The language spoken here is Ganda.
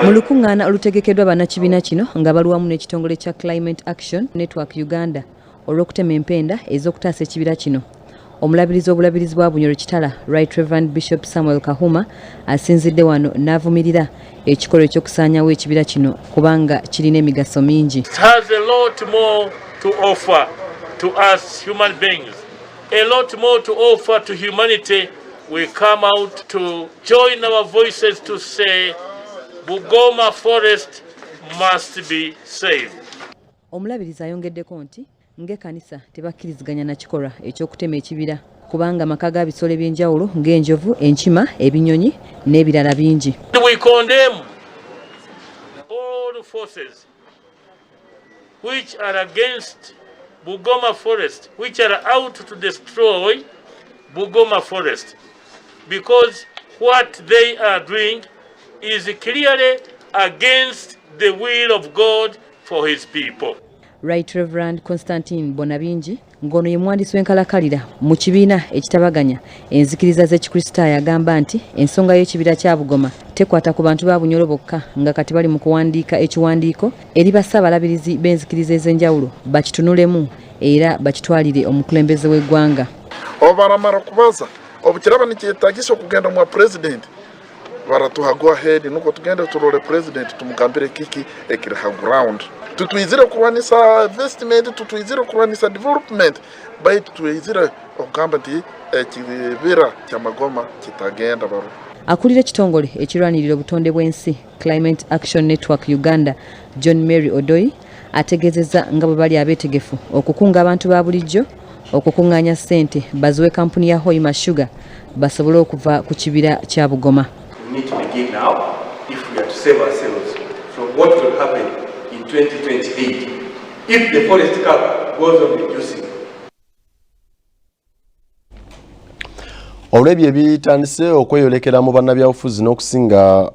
Mu lukungaana olutegekeddwa bannakibiina kino nga baluwamu n'ekitongole kya Climate Action Network Uganda olw'okutema empenda ez'okutaasa ekibira kino. Omulabirizi w'obulabirizi bwa Bunyoro Kitala, Right Reverend Bishop Samuel Kahuma, asinzidde wano n'avumirira ekikolwa eky'okusaanyawo ekibira kino kubanga kirina emigaso mingi. It has a lot more to offer to us human beings, a lot more to offer to humanity. We come out to join our voices to say Bugoma forest must be saved. Omulabirizi ayongeddeko nti ng'ekkanisa tebakkiriziganya na kikolwa eky'okutema ekibira kubanga amaka ga bisolo eby'enjawulo ng'enjovu, enkima, ebinyonyi n'ebirala bingi. We condemn all forces which are against Bugoma forest, which are out to destroy Bugoma forest, because what they are doing is clearly against the will of God for his people. Right Reverend Constantine Bonabingi ngono ye muwandiisi w'enkalakalira mu kibiina ekitabaganya enzikiriza z'ekikristaayo agamba nti ensonga y'ekibira kya Bugoma tekwata ku bantu ba Bunyoro bokka nga kati bali mu kuwandiika ekiwandiiko eri bassabalabirizi b'enzikiriza ez'enjawulo bakitunulemu era bakitwalire omukulembeze w'eggwanga. Obaramara kubaza obukiraba nikyetaagisa okugenda mu president baratuha go ahead nuko tugenda turole president tumugambire kiki ekiri ha ground tutwizire kurwanisa investment tutwizire kurwanisa development bait twizire okugamba nti ekibira kya Magoma kitagenda baro. Akulira ekitongole ekirwanirira obutonde bw'ensi Climate Action Network Uganda John Mary Odoi ategezeza nga bwe bali abeetegefu okukunga abantu ba bulijjo okukungaanya ssente baziwe kampuni ya Hoima Sugar basobole okuva ku kibira kya Bugoma. We need to begin now if we are to save ourselves from what will happen in 2028 if the forest cap goes on reducing. Olw'ebyo ebitandise okweyolekera mu bannabyabufuzi n'okusinga